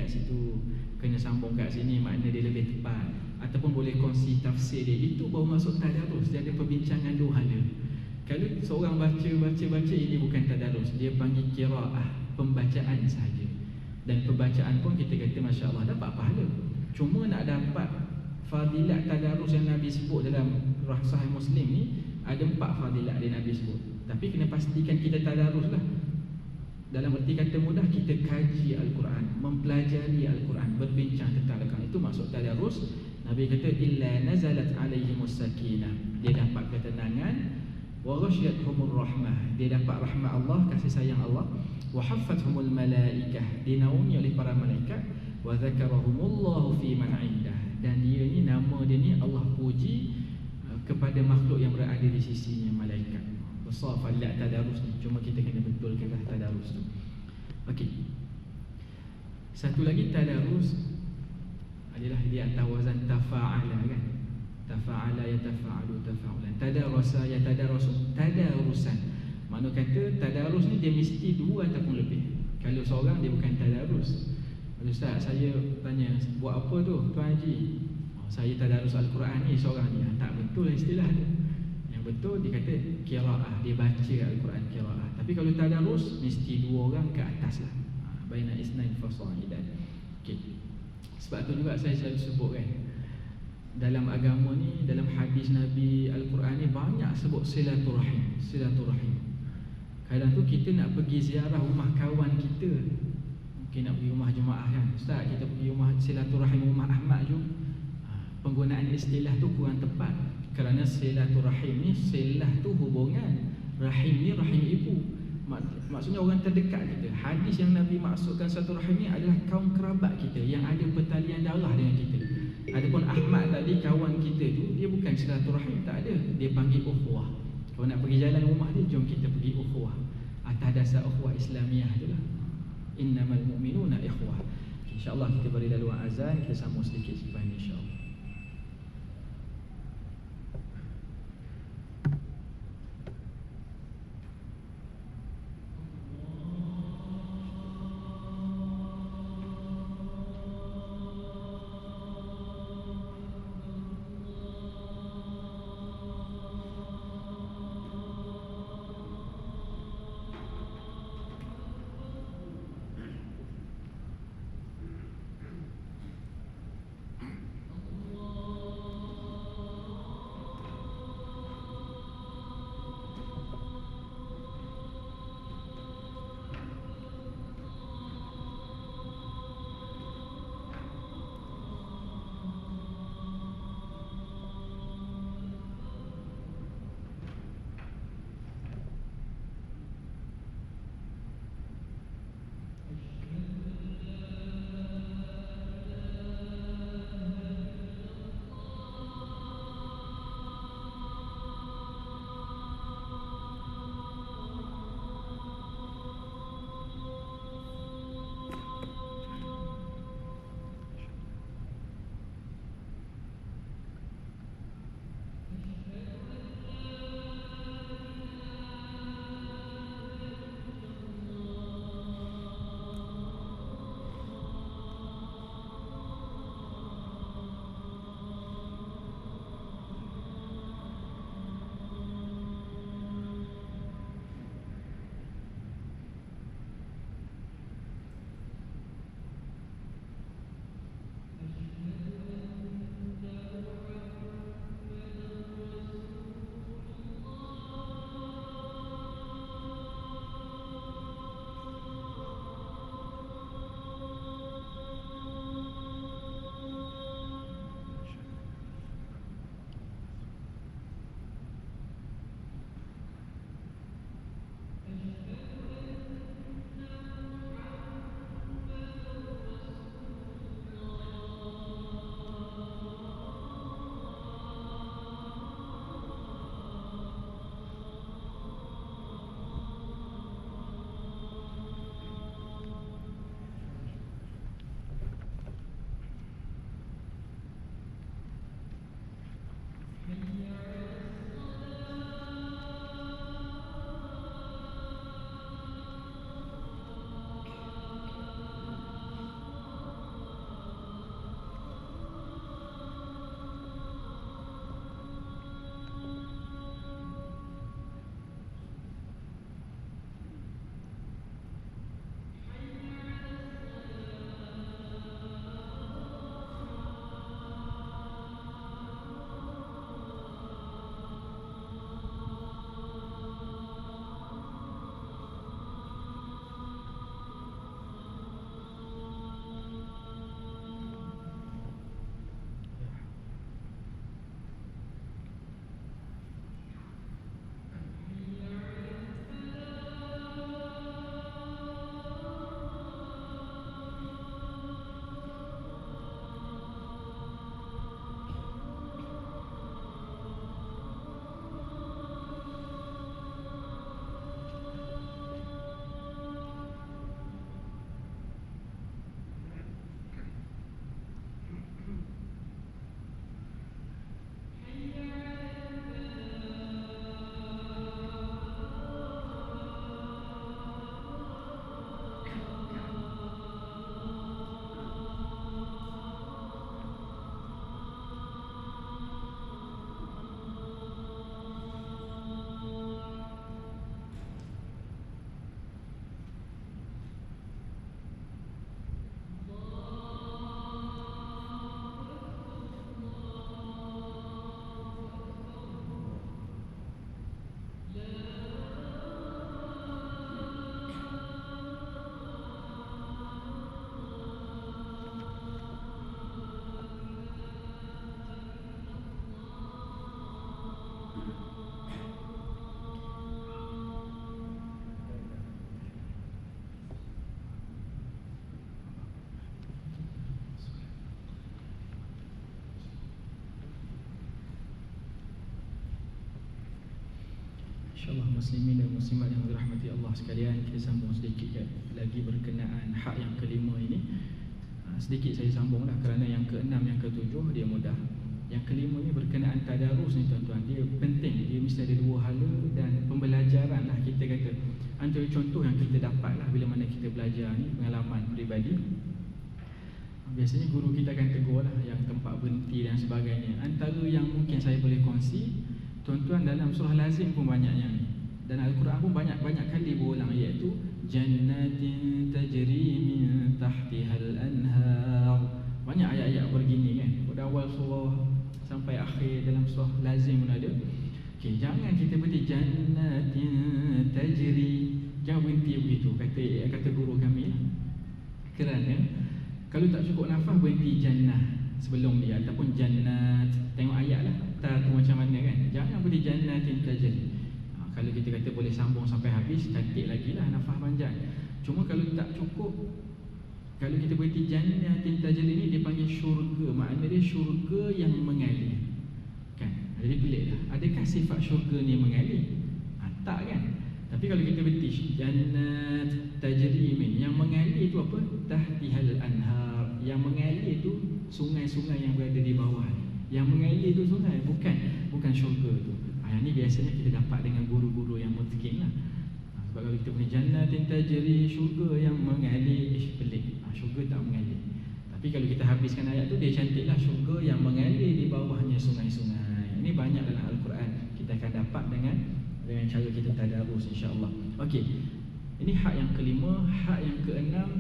kat situ, kena sambung kat sini, makna dia lebih tepat, ataupun boleh kongsi tafsir dia, itu baru masuk tadarus. Dia ada perbincangan dua hala. Kalau seorang baca ini bukan tadarus, dia panggil qiraah, pembacaan sahaja. Dan pembacaan pun kita kata Masya Allah dapat pahala. Cuma nak dapat fadilat tadarus yang Nabi sebut dalam Sahih Muslim ni, ada 4 fadilat dia Nabi sebut. Tapi kena pastikan kita tadarus lah. Dalam erti kata mudah, kita kaji Al-Quran, mempelajari Al-Quran, berbincang tentang Al-Quran. Itu maksud tadarus. Nabi kata illa nazalat alaihimus sakinah, dia dapat ketenangan, wa ghashiyatuhumur rahmah, dia dapat rahmat Allah, kasih sayang Allah, wa haffathumul malaikah, dinaungi oleh para malaikat, wa zakarahumullahu fi man indah, dan dia ni, nama dia ni Allah puji kepada makhluk yang berada di sisinya, malaikat. Besar fadilat tadarus ni, cuma kita kena betulkan tadarus tu. Okey. Satu lagi tadarus adalah di atas wazan tafa'ala kan. Tafa'ala yatafa'alu tafa'ulan. Tadarasa yatadarasu tadarusan. Makna kata tadarus ni dia mesti 2 ataupun lebih. Kalau seorang dia bukan tadarus. Ustaz, saya tanya, buat apa tu Tuan Haji? Saya tadarus Al-Quran ni seorang ni. Tak betul istilah tu. Yang betul dia kata qiraah, dia baca Al-Quran qiraah. Tapi kalau tadarus mesti 2 orang ke atas lah. Baina isnain fasa'idan. Okey. Sebab tu juga saya selalu sebut kan, dalam agama ni, dalam hadis Nabi Al-Quran ni banyak sebut silaturahim. Silaturahim. Kadang tu kita nak pergi ziarah rumah kawan kita, mungkin nak pergi rumah jemaah kan, Ustaz kita pergi rumah silaturahim rumah Ahmad je. Penggunaan istilah tu kurang tepat, kerana silaturahim ni, silah tu hubungan, rahim ni rahim ibu, maksudnya orang terdekat kita. Hadis yang Nabi maksudkan silaturahim ni adalah kaum kerabat kita yang ada pertalian darah dengan kita. Adapun Ahmad tadi, kawan kita tu, dia bukan silaturahim, tak ada. Dia panggil ukhuwah. Kalau nak pergi jalan rumah dia, jom kita pergi ukhuwah, atas dasar ukhuwah Islamiah tu lah. Innamal mu'minuna ikhwah. InsyaAllah kita beri laluan azan, kita sambung sedikit selepas ini insyaAllah. InsyaAllah muslimin dan muslimat yang dirahmati Allah sekalian, kita sambung sedikit lagi berkenaan hak yang kelima ini. Sedikit saya sambunglah kerana yang keenam, yang ketujuh dia mudah. Yang kelima ni berkenaan tadarus ni tuan-tuan. Dia penting, dia mesti ada dua hala dan pembelajaran lah kita kata. Antara contoh yang kita dapat lah bila mana kita belajar ni, pengalaman peribadi. Biasanya guru kita akan tegur lah yang tempat berhenti dan sebagainya. Antara yang mungkin saya boleh kongsi, tuan-tuan, dalam surah Lazim pun banyaknya ni. Dan Al-Quran pun banyak kali berulang, iaitu jannatin tajri min tahtihal anhar. Banyak ayat-ayat begini kan. Pada awal surah sampai akhir dalam surah Lazim pun ada. Okay, jangan kita berhenti jannatin tajri. Jangan berhenti begitu, kata guru kami. Kerana kalau tak cukup nafas, berhenti jannah sebelum dia, ataupun jannat. Tengok ayat lah, tak tu macam mana kan. Jangan berhenti jannatin tajri. Kalau kita kata boleh sambung sampai habis, cantik lagi lah, nafas panjang. Cuma kalau tak cukup, kalau kita berhenti jannatin tajri ni, dia panggil syurga. Makna dia syurga yang mengalir kan. Jadi pelik lah, adakah sifat syurga ni mengalir? Tak kan. Tapi kalau kita berhenti jannat tajri min, yang mengalir tu apa? Tahtihal anhar. Yang mengalir tu sungai-sungai yang berada di bawah. Yang mengalir tu sungai, bukan syurga tu. Yang ni biasanya kita dapat dengan guru-guru yang mutqin lah. Sebab kalau kita punya jannatin tajri, syurga yang mengalir, pelik. Syurga tak mengalir. Tapi kalau kita habiskan ayat tu, dia cantik lah, syurga yang mengalir di bawahnya sungai-sungai. Ini banyak dalam Al-Quran kita akan dapat dengan cara kita tadarus, insya-Allah. Okey. Ini hak yang kelima. Hak yang keenam,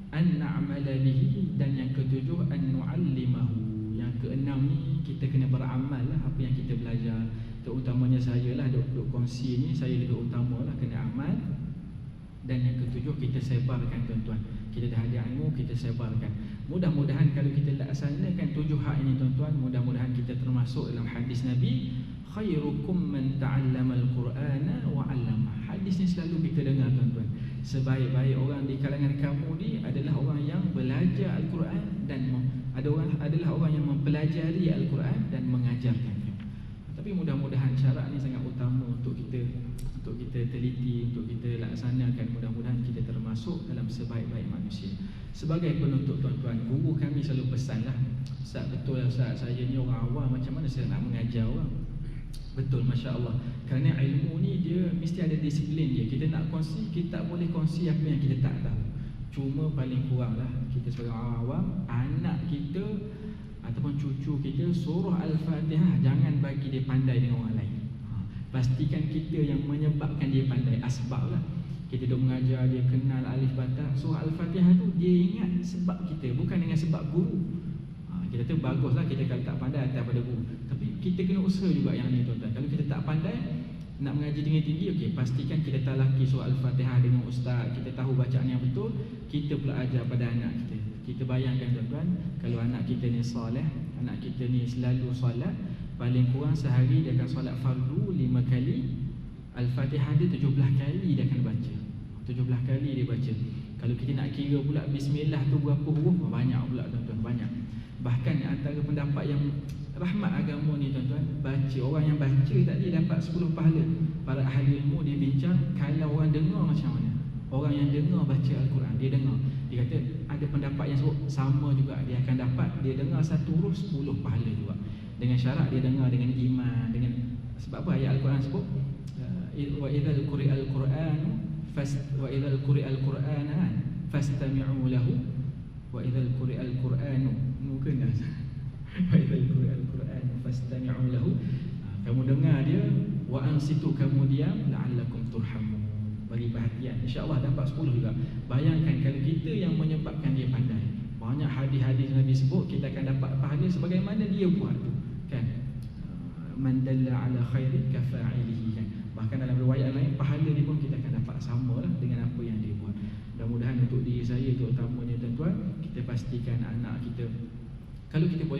an na'mala bihi, dan yang ketujuh an nu'allimahu. Yang keenam ni kita kena beramal lah apa yang kita belajar. Terutamanya saya lah duk kongsi ni, saya lebih utama lah kena amal. Dan yang ketujuh, kita sebarkan tuan-tuan. Kita dah ada ilmu, kita sebarkan. Mudah-mudahan kalau kita laksanakan tujuh hak ini tuan-tuan, mudah-mudahan kita termasuk dalam hadis Nabi, khairukum man ta'allama al-Qur'ana wa 'allama. Hadis ni selalu kita dengar tuan-tuan. Sebaik-baik orang di kalangan kamu ni adalah orang yang belajar Al-Quran dan adalah orang yang mempelajari Al-Quran dan mengajarkannya. Tapi mudah-mudahan syarat ni sangat utama untuk kita teliti, untuk kita laksanakan. Mudah-mudahan kita termasuk dalam sebaik-baik manusia. Sebagai penutup tuan-tuan, guru kami selalu pesanlah, Ustaz, betul lah Ustaz, saya ni orang awam, macam mana saya nak mengajar orang? Betul, Masya Allah. Kerana ilmu ni dia mesti ada disiplin dia. Kita nak kongsi, kita tak boleh kongsi apa yang kita tak tahu. Cuma paling kurang lah, kita sebagai orang awam, anak kita ataupun cucu kita, surah Al-Fatihah jangan bagi dia pandai dengan orang lain. Pastikan kita yang menyebabkan dia pandai, asbab lah. Kita duk mengajar dia kenal alif bata, surah Al-Fatihah tu dia ingat sebab kita, bukan dengan sebab guru. Kita tu baguslah kita kalau tak pandai atas pada guru. Tapi kita kena usaha juga yang ni tuan-tuan. Kalau kita tak pandai nak mengaji tinggi-tinggi, okey, pastikan kita talaki surah Al-Fatihah dengan ustaz. Kita tahu bacaan yang betul, kita pula ajar pada anak kita. Kita bayangkan tuan-tuan, kalau anak kita ni soleh, anak kita ni selalu solat, paling kurang sehari dia akan solat fardu 5 kali. Al-Fatihah dia 17 kali dia akan baca. 17 kali dia baca. Kalau kita nak kira pula bismillah tu berapa huruf, banyak pula tuan-tuan, banyak. Bahkan antara pendapat yang rahmat agama ni tuan-tuan, baca, orang yang baca tadi dapat 10 pahala. Para ahli ilmu dia bincang, kalau orang dengar macam mana? Orang yang dengar baca Al-Quran, dia dengar, dia kata ada pendapat yang sebut sama juga, dia akan dapat, dia dengar satu huruf 10 pahala juga. Dengan syarat dia dengar dengan iman, dengan sebab apa ayat Al-Quran sebut wa idzal quri'al qur'anu wa idzal quri'al qur'ana fastami'u lahu wa idzal quri'al qur'anu mungkin dah wa idzal quri'al qur'anu fastami'u lahu. Kamu dengar dia, wa ansitu, kamu diam, la'allakum turhamun, bagi perhatian, insya-Allah dapat 10 juga. Bayangkan kalau kita yang menyebabkan dia pandai. Banyak hadis-hadis Nabi sebut kita akan dapat pahala sebagaimana dia buat tu kan. Man dalla ala khairin kafa'ilihi kan. Bahkan dalam riwayat lain, pahala dia pun kita akan dapat samalah dengan apa yang dia buat. Mudah-mudahan untuk diri saya terutamanya tuan-tuan, kita pastikan anak kita, kalau kita boleh